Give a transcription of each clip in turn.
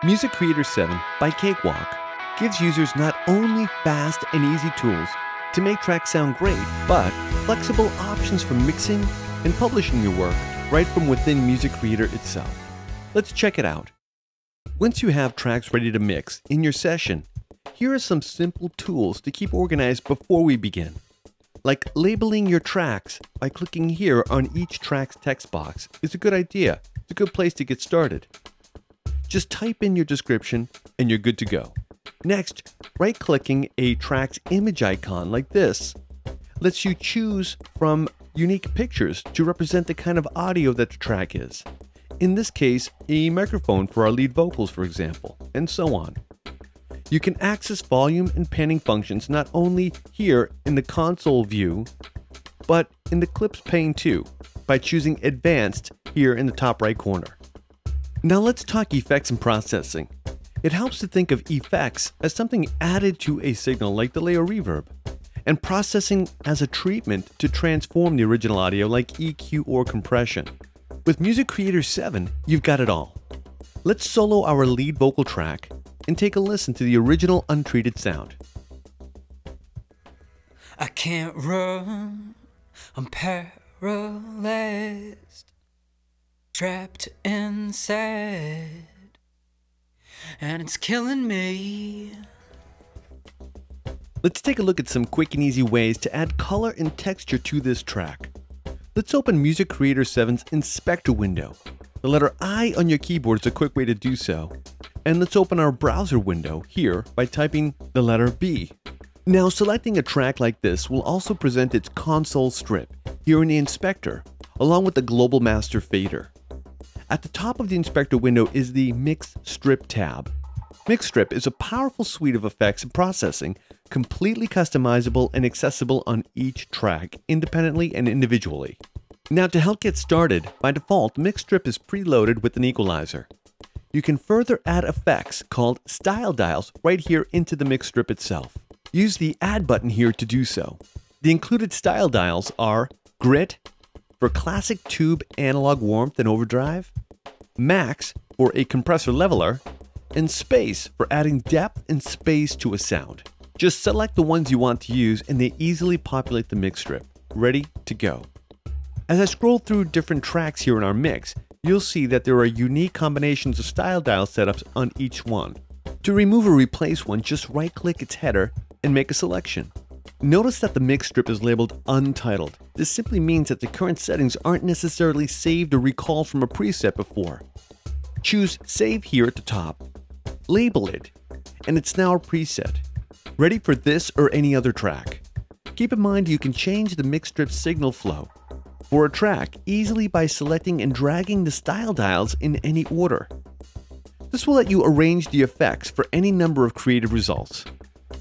Music Creator 7 by Cakewalk gives users not only fast and easy tools to make tracks sound great, but flexible options for mixing and publishing your work right from within Music Creator itself. Let's check it out. Once you have tracks ready to mix in your session, here are some simple tools to keep organized before we begin. Like labeling your tracks by clicking here on each track's text box is a good idea. It's a good place to get started. Just type in your description and you're good to go. Next, right-clicking a track's image icon like this lets you choose from unique pictures to represent the kind of audio that the track is. In this case, a microphone for our lead vocals, for example, and so on. You can access volume and panning functions not only here in the console view, but in the clips pane too, by choosing Advanced here in the top right corner. Now let's talk effects and processing. It helps to think of effects as something added to a signal like delay or reverb, and processing as a treatment to transform the original audio like EQ or compression. With Music Creator 7, you've got it all. Let's solo our lead vocal track and take a listen to the original untreated sound. I can't run, I'm paralyzed, trapped inside, and it's killing me. Let's take a look at some quick and easy ways to add color and texture to this track. Let's open Music Creator 7's Inspector window. The letter I on your keyboard is a quick way to do so. And let's open our browser window here by typing the letter B. Now selecting a track like this will also present its console strip here in the Inspector, along with the Global Master Fader. At the top of the Inspector window is the Mix Strip tab. Mix Strip is a powerful suite of effects and processing, completely customizable and accessible on each track, independently and individually. Now to help get started, by default, Mix Strip is preloaded with an equalizer. You can further add effects called Style Dials right here into the Mix Strip itself. Use the Add button here to do so. The included Style Dials are Grit for classic tube analog warmth and overdrive, Max for a compressor leveler, and Space for adding depth and space to a sound. Just select the ones you want to use and they easily populate the mix strip, ready to go. As I scroll through different tracks here in our mix, you'll see that there are unique combinations of style dial setups on each one. To remove or replace one, just right-click its header and make a selection. Notice that the mix strip is labeled Untitled. This simply means that the current settings aren't necessarily saved or recalled from a preset before. Choose Save here at the top, label it, and it's now a preset, ready for this or any other track. Keep in mind you can change the mix strip signal flow for a track easily by selecting and dragging the style dials in any order. This will let you arrange the effects for any number of creative results.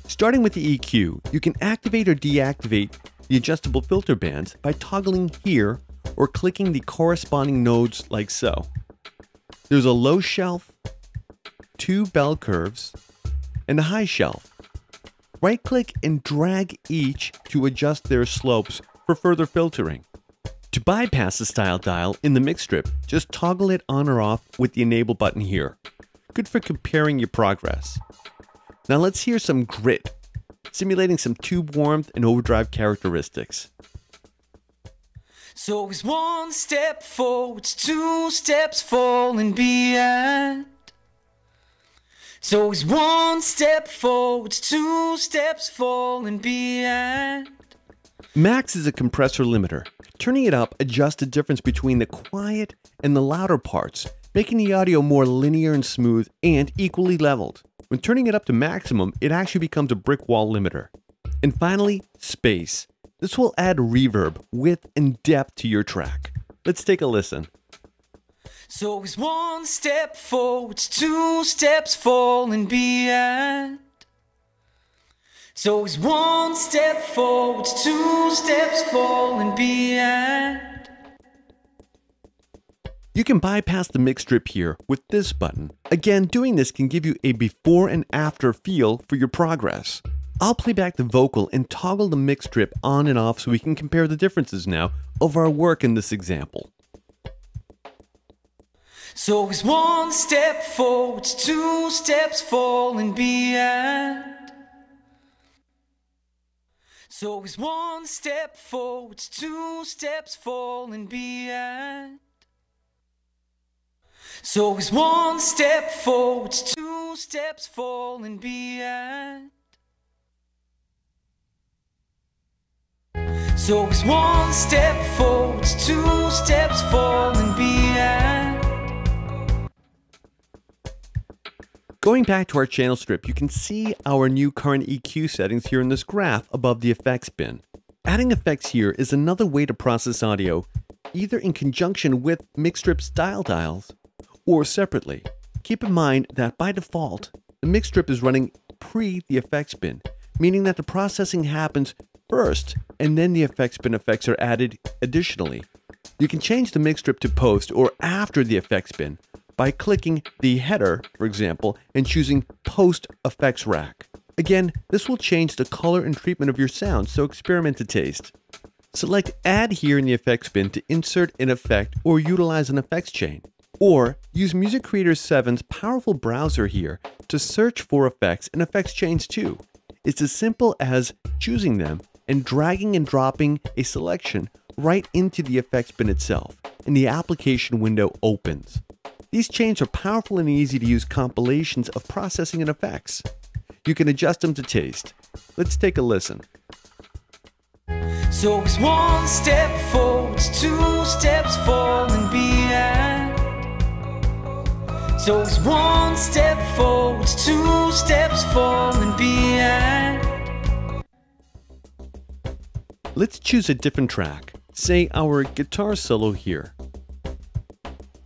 Starting with the EQ, you can activate or deactivate the adjustable filter bands by toggling here or clicking the corresponding nodes like so. There's a low shelf, 2 bell curves, and a high shelf. Right-click and drag each to adjust their slopes for further filtering. To bypass the style dial in the mix strip, just toggle it on or off with the Enable button here. Good for comparing your progress. Now let's hear some Grit, simulating some tube warmth and overdrive characteristics. So it's one step forward, 2 steps falling behind. So it's one step forward, 2 steps falling behind. Max is a compressor limiter. Turning it up adjusts the difference between the quiet and the louder parts, making the audio more linear and smooth and equally leveled. When turning it up to maximum, it actually becomes a brick wall limiter. And finally, Space. This will add reverb, width, and depth to your track. Let's take a listen. So it's one step forward, 2 steps falling behind. So it's one step forward, 2 steps falling behind. You can bypass the mix strip here with this button. Again, doing this can give you a before and after feel for your progress. I'll play back the vocal and toggle the mix strip on and off so we can compare the differences now of our work in this example. So it's one step forward, two steps falling behind. So it's one step forward, two steps falling behind. So it's one step forward, two steps falling behind. So it's one step forward, two steps falling behind. Going back to our channel strip, you can see our new current EQ settings here in this graph above the effects bin. Adding effects here is another way to process audio, either in conjunction with mix strip style dials or separately. Keep in mind that by default, the mix strip is running pre the effects bin, meaning that the processing happens first and then the effects bin effects are added additionally. You can change the mix strip to post or after the effects bin by clicking the header, for example, and choosing Post Effects Rack. Again, this will change the color and treatment of your sound, so experiment to taste. Select Add here in the effects bin to insert an effect or utilize an effects chain. Or use Music Creator 7's powerful browser here to search for effects and effects chains too. It's as simple as choosing them and dragging and dropping a selection right into the effects bin itself, and the application window opens. These chains are powerful and easy to use compilations of processing and effects. You can adjust them to taste. Let's take a listen. So it's one step forward, two steps falling behind. So it's one step forward, two steps falling behind. Let's choose a different track, say our guitar solo here.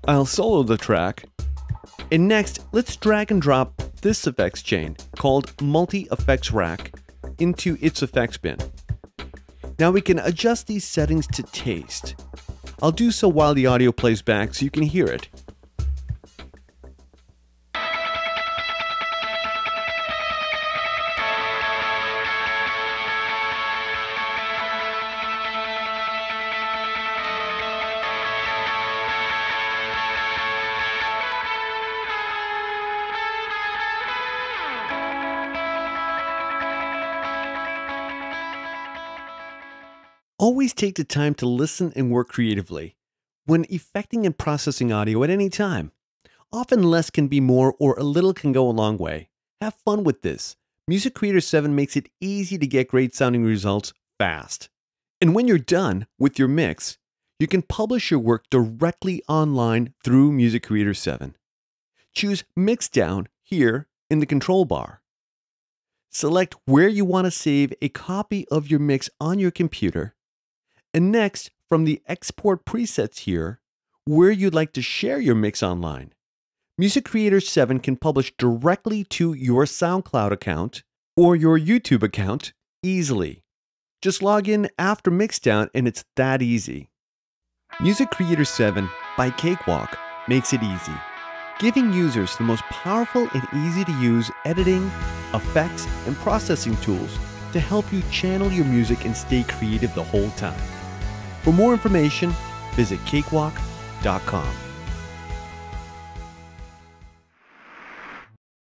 I'll solo the track, and next let's drag and drop this effects chain called Multi Effects Rack into its effects bin. Now we can adjust these settings to taste. I'll do so while the audio plays back so you can hear it. Always take the time to listen and work creatively when effecting and processing audio at any time. Often less can be more, or a little can go a long way. Have fun with this. Music Creator 7 makes it easy to get great sounding results fast. And when you're done with your mix, you can publish your work directly online through Music Creator 7. Choose Mix Down here in the control bar. Select where you want to save a copy of your mix on your computer. And next, from the Export Presets here, where you'd like to share your mix online. Music Creator 7 can publish directly to your SoundCloud account or your YouTube account easily. Just log in after Mixdown and it's that easy. Music Creator 7 by Cakewalk makes it easy, giving users the most powerful and easy to use editing, effects, and processing tools to help you channel your music and stay creative the whole time. For more information, visit cakewalk.com.